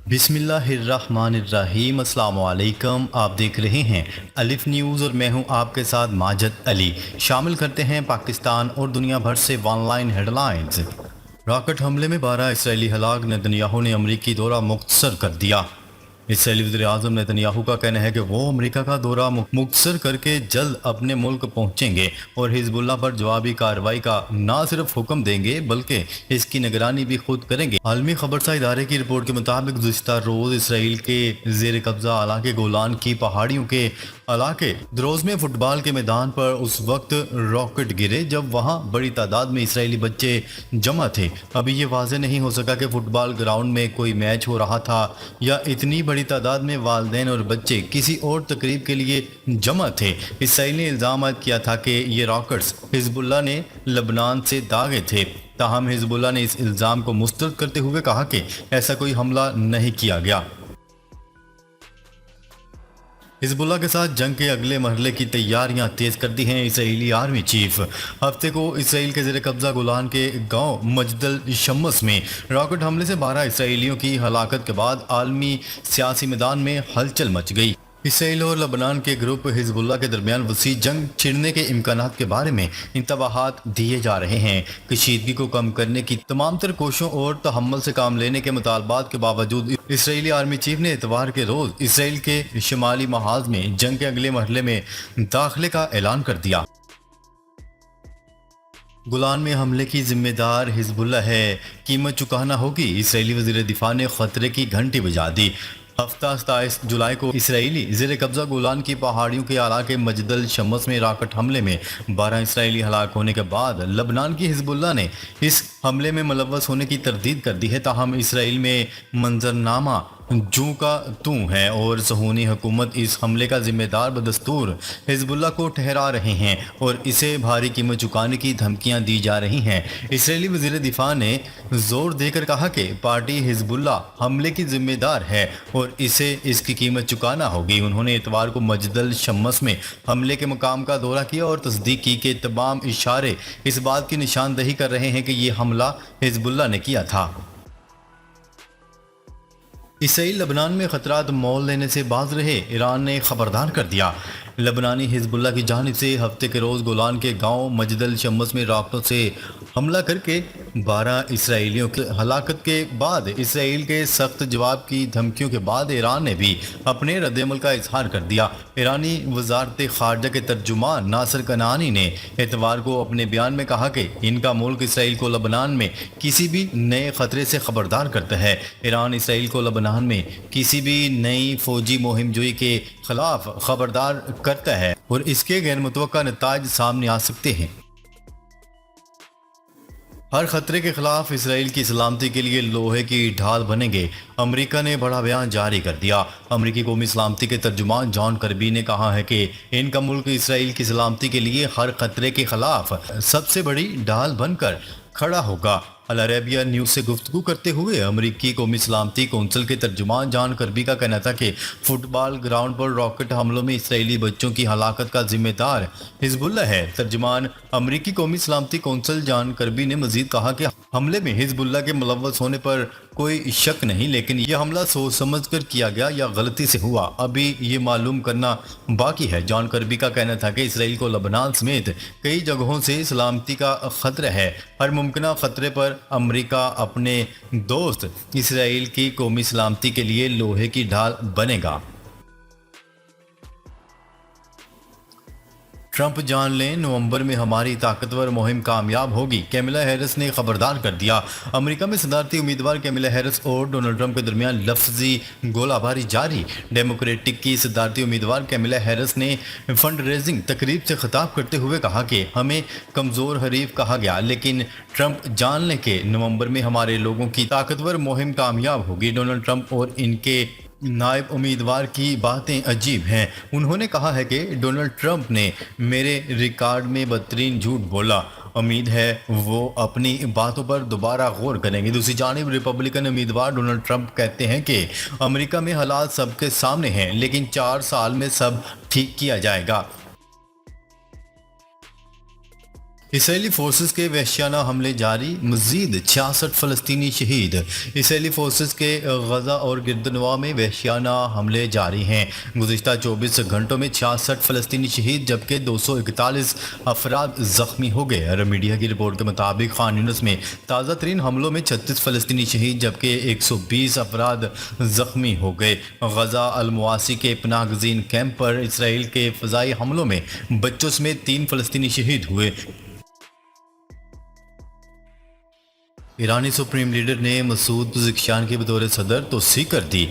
بسم اللہ الرحمن الرحیم۔ السلام علیکم، آپ دیکھ رہے ہیں الف نیوز اور میں ہوں آپ کے ساتھ ماجد علی۔ شامل کرتے ہیں پاکستان اور دنیا بھر سے online headlines. Rocket حملے میں 12 اسرائیلی ہلاک، نتنیاہو نے امریکی دورہ مختصر کر دیا۔ اسرائیلی وزیر اعظم نتنیاہو کا کہنا ہے کہ وہ امریکہ کا دورہ مختصر کر کے جلد اپنے ملک پہنچیں گے اور حزب اللہ پر جوابی کارروائی کا نہ صرف حکم دیں گے بلکہ اس کی نگرانی بھی خود کریں گے۔ عالمی خبرسا ادارے کی رپورٹ کے مطابق گزشتہ روز اسرائیل کے زیر قبضہ علاقے گولان کی پہاڑیوں کے علاقے دروز میں فٹ بال کے میدان پر اس وقت راکٹ گرے جب وہاں بڑی تعداد میں اسرائیلی بچے جمع تھے۔ ابھی یہ واضح نہیں ہو سکا کہ فٹ بال گراؤنڈ میں کوئی میچ ہو رہا تھا یا اتنی بڑی تعداد میں والدین اور بچے کسی اور تقریب کے لیے جمع تھے۔ اسرائیل نے الزام عائد کیا تھا کہ یہ راکٹس حزب اللہ نے لبنان سے داغے تھے، تاہم حزب اللہ نے اس الزام کو مسترد کرتے ہوئے کہا کہ ایسا کوئی حملہ نہیں کیا گیا۔ حزب اللہ کے ساتھ جنگ کے اگلے مرحلے کی تیاریاں تیز کر دی ہیں اسرائیلی آرمی چیف۔ ہفتے کو اسرائیل کے زیر قبضہ گولان کے گاؤں مجد الشمس میں راکٹ حملے سے 12 اسرائیلیوں کی ہلاکت کے بعد عالمی سیاسی میدان میں ہلچل مچ گئی۔ اسرائیل اور لبنان کے گروپ حزب اللہ کے درمیان وسیع جنگ چھڑنے کے امکانات کے بارے میں انتباہات دیے جا رہے ہیں۔ کشیدگی کو کم کرنے کی تمام تر کوششوں اور تحمل سے کام لینے کے مطالبات کے باوجود اسرائیلی آرمی چیف نے اتوار کے روز اسرائیل کے شمالی محاذ میں جنگ کے اگلے مرحلے میں داخلے کا اعلان کر دیا۔ گولان میں حملے کی ذمہ دار حزب اللہ ہے، قیمت چکانا ہوگی۔ اسرائیلی وزیر دفاع نے خطرے کی گھنٹی بجا دی۔ ہفتہ 27 جولائی کو اسرائیلی زیر قبضہ گولان کی پہاڑیوں کے علاقے مجد الشمس میں راکٹ حملے میں 12 اسرائیلی ہلاک ہونے کے بعد لبنان کی حزب اللہ نے اس حملے میں ملوث ہونے کی تردید کر دی ہے، تاہم اسرائیل میں منظرنامہ جوں کا توں ہے اور صہیونی حکومت اس حملے کا ذمہ دار بدستور حزب اللہ کو ٹھہرا رہے ہیں اور اسے بھاری قیمت چکانے کی دھمکیاں دی جا رہی ہیں۔ اسرائیلی وزیر دفاع نے زور دے کر کہا کہ پارٹی حزب اللہ حملے کی ذمہ دار ہے اور اسے اس کی قیمت چکانا ہوگی۔ انہوں نے اتوار کو مجد الشمس میں حملے کے مقام کا دورہ کیا اور تصدیق کی کہ تمام اشارے اس بات کی نشاندہی کر رہے ہیں کہ یہ حملہ حزب اللہ نے کیا تھا۔ اسرائیل لبنان میں خطرات مول لینے سے باز رہے، ایران نے خبردار کر دیا۔ لبنانی حزب اللہ کی جانب سے ہفتے کے روز گولان کے گاؤں مجد الشمس میں راکٹوں سے حملہ کر کے 12 اسرائیلیوں کی ہلاکت کے بعد اسرائیل کے سخت جواب کی دھمکیوں کے بعد ایران نے بھی اپنے رد عمل کا اظہار کر دیا۔ ایرانی وزارت خارجہ کے ترجمان ناصر کنعانی نے اتوار کو اپنے بیان میں کہا کہ ان کا ملک اسرائیل کو لبنان میں کسی بھی نئے خطرے سے خبردار کرتا ہے۔ ایران اسرائیل کو لبنان میں کسی بھی نئی فوجی مہم جوئی کے خلاف خبردار کرتا ہے اور اس کے غیر متوقع نتائج سامنے آ سکتے ہیں۔ ہر خطرے کے خلاف اسرائیل کی سلامتی کے لیے لوہے کی ڈھال بنیں گے، امریکہ نے بڑا بیان جاری کر دیا۔ امریکی قومی سلامتی کے ترجمان جان کربی نے کہا ہے کہ ان کا ملک اسرائیل کی سلامتی کے لیے ہر خطرے کے خلاف سب سے بڑی ڈھال بن کر کھڑا ہوگا۔ العربیہ نیوز سے گفتگو کرتے ہوئے امریکی قومی سلامتی کونسل کے ترجمان جان کربی کا کہنا تھا کہ فٹ بال گراؤنڈ پر راکٹ حملوں میں اسرائیلی بچوں کی ہلاکت کا ذمہ دار حزب اللہ ہے۔ ترجمان امریکی قومی سلامتی کونسل جان کربی نے مزید کہا کہ حملے میں حزب اللہ کے ملوث ہونے پر کوئی شک نہیں، لیکن یہ حملہ سوچ سمجھ کر کیا گیا یا غلطی سے ہوا، ابھی یہ معلوم کرنا باقی ہے۔ جان کربی کا کہنا تھا کہ اسرائیل کو لبنان سمیت کئی جگہوں سے سلامتی کا خطرہ ہے۔ ہر ممکنہ خطرے پر امریکہ اپنے دوست اسرائیل کی قومی سلامتی کے لیے لوہے کی ڈھال بنے گا۔ ٹرمپ جان لیں، نومبر میں ہماری طاقتور مہم کامیاب ہوگی، کیملا ہیرس نے خبردار کر دیا۔ امریکہ میں صدارتی امیدوار کیملا ہیرس اور ڈونلڈ ٹرمپ کے درمیان لفظی گولہ باری جاری۔ ڈیموکریٹک کی صدارتی امیدوار کیملا ہیرس نے فنڈ ریزنگ تقریب سے خطاب کرتے ہوئے کہا کہ ہمیں کمزور حریف کہا گیا، لیکن ٹرمپ جان لیں کہ نومبر میں ہمارے لوگوں کی طاقتور مہم کامیاب ہوگی۔ ڈونلڈ ٹرمپ اور ان کے نائب امیدوار کی باتیں عجیب ہیں۔ انہوں نے کہا ہے کہ ڈونلڈ ٹرمپ نے میرے ریکارڈ میں بدترین جھوٹ بولا، امید ہے وہ اپنی باتوں پر دوبارہ غور کریں گے۔ دوسری جانب ریپبلکن امیدوار ڈونلڈ ٹرمپ کہتے ہیں کہ امریکہ میں حالات سب کے سامنے ہیں، لیکن 4 سال میں سب ٹھیک کیا جائے گا۔ اسرائیلی فورسز کے وحشیانہ حملے جاری، مزید 66 فلسطینی شہید۔ اسرائیلی فورسز کے غزہ اور گردنواح میں وحشیانہ حملے جاری ہیں۔ گزشتہ 24 گھنٹوں میں 66 فلسطینی شہید جبکہ 241 افراد زخمی ہو گئے۔ عرب میڈیا کی رپورٹ کے مطابق خان یونس میں تازہ ترین حملوں میں 36 فلسطینی شہید جبکہ 120 افراد زخمی ہو گئے۔ غزہ المواسی کے پناہ گزین کیمپ پر اسرائیل کے فضائی حملوں میں بچوں سمیت 3 فلسطینی شہید ہوئے۔ ایرانی سپریم لیڈر نے مسعود پزشکیان کی بطور صدر توثیق کر دی۔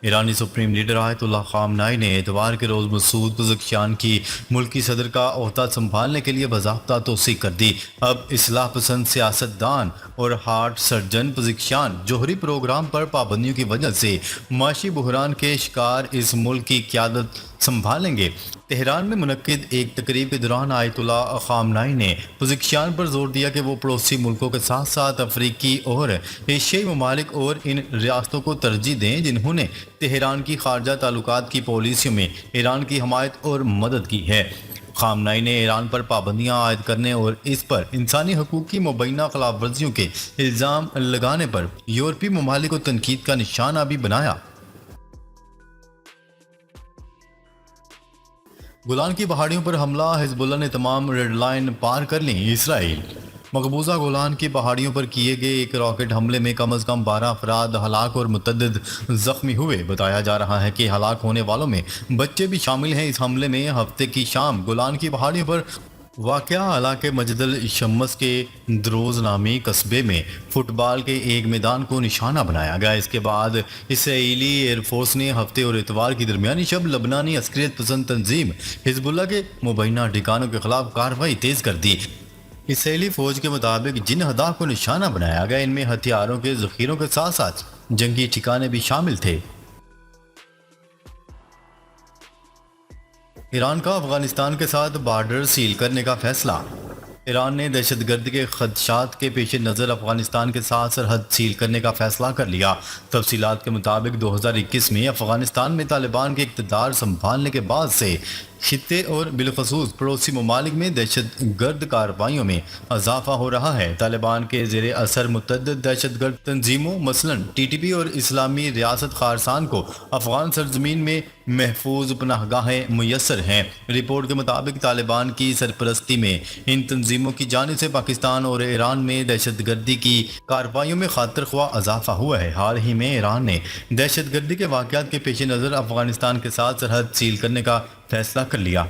ایرانی سپریم لیڈر آیت اللہ خامنائی نے اتوار کے روز مسعود پزشکیان کی ملکی صدر کا عہدہ سنبھالنے کے لیے باضابطہ توثیق کر دی۔ اب اصلاح پسند سیاستدان اور ہارٹ سرجن پزشکیان جوہری پروگرام پر پابندیوں کی وجہ سے معاشی بحران کے شکار اس ملک کی قیادت سنبھالیں گے۔ تہران میں منعقد ایک تقریب کے دوران آیت اللہ خامنائی نے پزشکیان پر زور دیا کہ وہ پڑوسی ملکوں کے ساتھ ساتھ افریقی اور ایشیائی ممالک اور ان ریاستوں کو ترجیح دیں جنہوں نے تہران کی خارجہ تعلقات کی پالیسیوں میں ایران کی حمایت اور مدد کی ہے۔ خامنائی نے ایران پر پابندیاں عائد کرنے اور اس پر انسانی حقوق کی مبینہ خلاف ورزیوں کے الزام لگانے پر یورپی ممالک کو تنقید کا نشانہ بھی بنایا۔ گولان کی پہاڑیوں پر حملہ، حزب اللہ نے تمام ریڈ لائن پار کر لیں۔ اسرائیل مقبوضہ گولان کی پہاڑیوں پر کیے گئے ایک راکٹ حملے میں کم از کم 12 افراد ہلاک اور متعدد زخمی ہوئے۔ بتایا جا رہا ہے کہ ہلاک ہونے والوں میں بچے بھی شامل ہیں۔ اس حملے میں ہفتے کی شام گولان کی پہاڑیوں پر واقعہ علاقے مجد الشمس کے دروز نامی قصبے میں فٹ بال کے ایک میدان کو نشانہ بنایا گیا۔ اس کے بعد اسرائیلی ایئر فورس نے ہفتے اور اتوار کی درمیانی شب لبنانی عسکریت پسند تنظیم حزب اللہ کے مبینہ ٹھکانوں کے خلاف کارروائی تیز کر دی۔ اسرائیلی فوج کے مطابق جن اہداف کو نشانہ بنایا گیا ان میں ہتھیاروں کے ذخیروں کے ساتھ ساتھ جنگی ٹھکانے بھی شامل تھے۔ ایران کا افغانستان کے ساتھ بارڈر سیل کرنے کا فیصلہ۔ ایران نے دہشت گردی کے خدشات کے پیش نظر افغانستان کے ساتھ سرحد سیل کرنے کا فیصلہ کر لیا۔ تفصیلات کے مطابق 2021 میں افغانستان میں طالبان کے اقتدار سنبھالنے کے بعد سے خطے اور بالخصوص پڑوسی ممالک میں دہشت گرد کارروائیوں میں اضافہ ہو رہا ہے۔ طالبان کے زیر اثر متعدد دہشت گرد تنظیموں مثلاً ٹی ٹی پی اور اسلامی ریاست خارسان کو افغان سرزمین میں محفوظ پناہ گاہیں میسر ہیں۔ رپورٹ کے مطابق طالبان کی سرپرستی میں ان تنظیموں کی جانب سے پاکستان اور ایران میں دہشت گردی کی کارروائیوں میں خاطر خواہ اضافہ ہوا ہے۔ حال ہی میں ایران نے دہشت گردی کے واقعات کے پیش نظر افغانستان کے ساتھ سرحد سیل کرنے کا فیصلہ کر لیا۔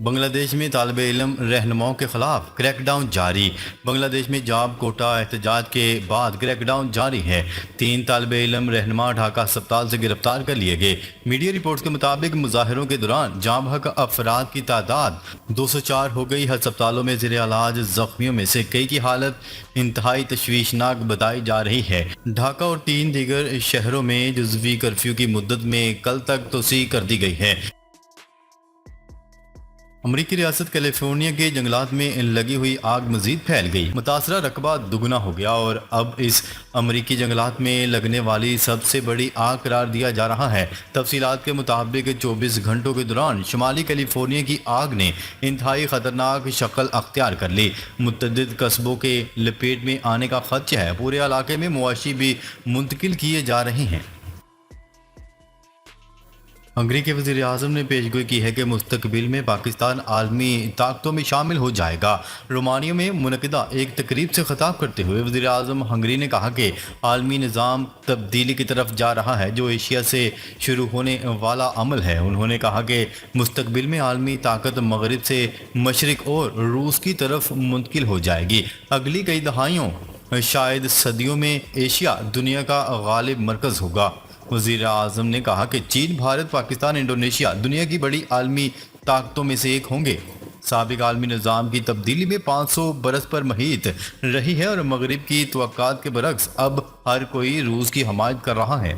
بنگلہ دیش میں طالب علم رہنماؤں کے خلاف کریک ڈاؤن جاری۔ بنگلہ دیش میں جاب کوٹا احتجاج کے بعد کریک ڈاؤن جاری ہے۔ 3 طالب علم رہنما ڈھاکہ ہسپتال سے گرفتار کر لیے گئے۔ میڈیا رپورٹس کے مطابق مظاہروں کے دوران جام حق افراد کی تعداد 204 ہو گئی۔ ہسپتالوں میں زیر علاج زخمیوں میں سے کئی کی حالت انتہائی تشویشناک بتائی جا رہی ہے۔ ڈھاکہ اور 3 دیگر شہروں میں جزوی کرفیو کی مدت میں کل تک توسیع کر دی گئی ہے۔ امریکی ریاست کیلیفورنیا کے جنگلات میں لگی ہوئی آگ مزید پھیل گئی۔ متاثرہ رقبہ دگنا ہو گیا اور اب اس امریکی جنگلات میں لگنے والی سب سے بڑی آگ قرار دیا جا رہا ہے۔ تفصیلات کے مطابق 24 گھنٹوں کے دوران شمالی کیلیفورنیا کی آگ نے انتہائی خطرناک شکل اختیار کر لی۔ متعدد قصبوں کے لپیٹ میں آنے کا خدشہ ہے۔ پورے علاقے میں مواشی بھی منتقل کیے جا رہے ہیں۔ ہنگری کے وزیر اعظم نے پیشگوئی کی ہے کہ مستقبل میں پاکستان عالمی طاقتوں میں شامل ہو جائے گا۔ رومانیہ میں منعقدہ ایک تقریب سے خطاب کرتے ہوئے وزیر اعظم ہنگری نے کہا کہ عالمی نظام تبدیلی کی طرف جا رہا ہے جو ایشیا سے شروع ہونے والا عمل ہے۔ انہوں نے کہا کہ مستقبل میں عالمی طاقت مغرب سے مشرق اور روس کی طرف منتقل ہو جائے گی۔ اگلی کئی دہائیوں شاید صدیوں میں ایشیا دنیا کا غالب مرکز ہوگا۔ وزیر اعظم نے کہا کہ چین، بھارت، پاکستان، انڈونیشیا دنیا کی بڑی عالمی طاقتوں میں سے ایک ہوں گے۔ سابق عالمی نظام کی تبدیلی میں 500 برس پر محیط رہی ہے اور مغرب کی توقعات کے برعکس اب ہر کوئی روس کی حمایت کر رہا ہے۔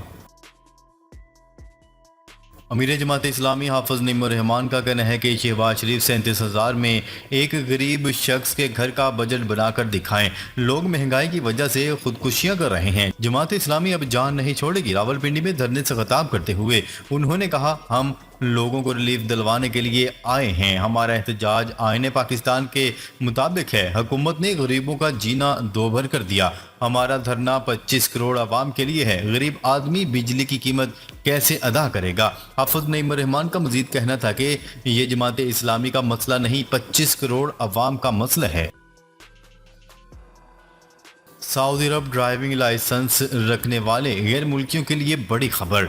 امیر جماعت اسلامی حافظ نعیم الرحمان کا کہنا ہے کہ شہباز شریف 37,000 میں ایک غریب شخص کے گھر کا بجٹ بنا کر دکھائیں۔ لوگ مہنگائی کی وجہ سے خودکشیاں کر رہے ہیں۔ جماعت اسلامی اب جان نہیں چھوڑے گی۔ راولپنڈی میں دھرنے سے خطاب کرتے ہوئے انہوں نے کہا، ہم لوگوں کو ریلیف دلوانے کے لیے آئے ہیں۔ ہمارا احتجاج آئین پاکستان کے مطابق ہے۔ حکومت نے غریبوں کا جینا دوبھر کر دیا۔ ہمارا دھرنا 25 کروڑ عوام کے لیے ہے۔ غریب آدمی بجلی کی قیمت کیسے ادا کرے گا؟ حافظ نعیم الرحمان کا مزید کہنا تھا کہ یہ جماعت اسلامی کا مسئلہ نہیں، 25 کروڑ عوام کا مسئلہ ہے۔ سعودی عرب ڈرائیونگ لائسنس رکھنے والے غیر ملکیوں کے لیے بڑی خبر۔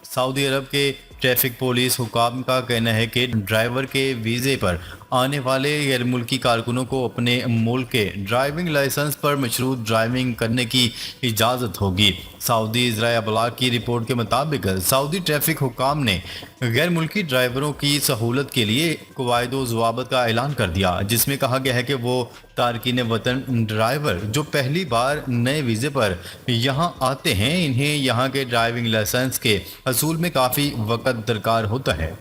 سعودی عرب کے ٹریفک پولیس حکام کا کہنا ہے کہ ڈرائیور کے ویزے پر آنے والے غیر ملکی کارکنوں کو اپنے ملک کے ڈرائیونگ لائسنس پر مشروط ڈرائیونگ کرنے کی اجازت ہوگی۔ سعودی ذرائع ابلاغ کی رپورٹ کے مطابق سعودی ٹریفک حکام نے غیر ملکی ڈرائیوروں کی سہولت کے لیے قواعد و ضوابط کا اعلان کر دیا، جس میں کہا گیا ہے کہ وہ تارکین وطن ڈرائیور جو پہلی بار نئے ویزے پر یہاں آتے ہیں، انہیں یہاں کے ڈرائیونگ لائسنس کے حصول میں کافی وقت درکار ہوتا ہے۔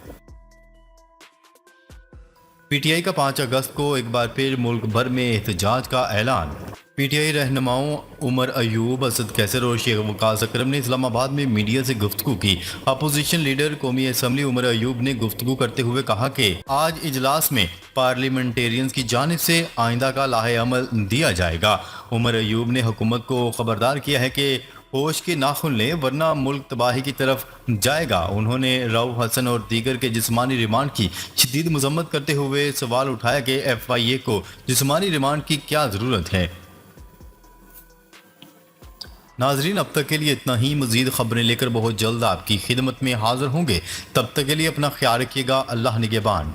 پی ٹی آئی کا 5 اگست کو ایک بار پھر ملک بھر میں احتجاج کا اعلان۔ پی ٹی آئی رہنماؤں عمر ایوب، اسد کیسر اور شیخ وقاص اکرم نے اسلام آباد میں میڈیا سے گفتگو کی۔ اپوزیشن لیڈر قومی اسمبلی عمر ایوب نے گفتگو کرتے ہوئے کہا کہ آج اجلاس میں پارلیمنٹیرینز کی جانب سے آئندہ کا لائحہ عمل دیا جائے گا۔ عمر ایوب نے حکومت کو خبردار کیا ہے کہ ہوش کے ناخن لیں ورنہ ملک تباہی کی طرف جائے گا۔ انہوں نے رؤف حسن اور دیگر کے جسمانی ریمانڈ کی شدید مذمت کرتے ہوئے سوال اٹھایا کہ ایف آئی اے کو جسمانی ریمانڈ کی کیا ضرورت ہے۔ ناظرین، اب تک کے لیے اتنا ہی۔ مزید خبریں لے کر بہت جلد آپ کی خدمت میں حاضر ہوں گے۔ تب تک کے لیے اپنا خیال رکھیے گا۔ اللہ نگہبان۔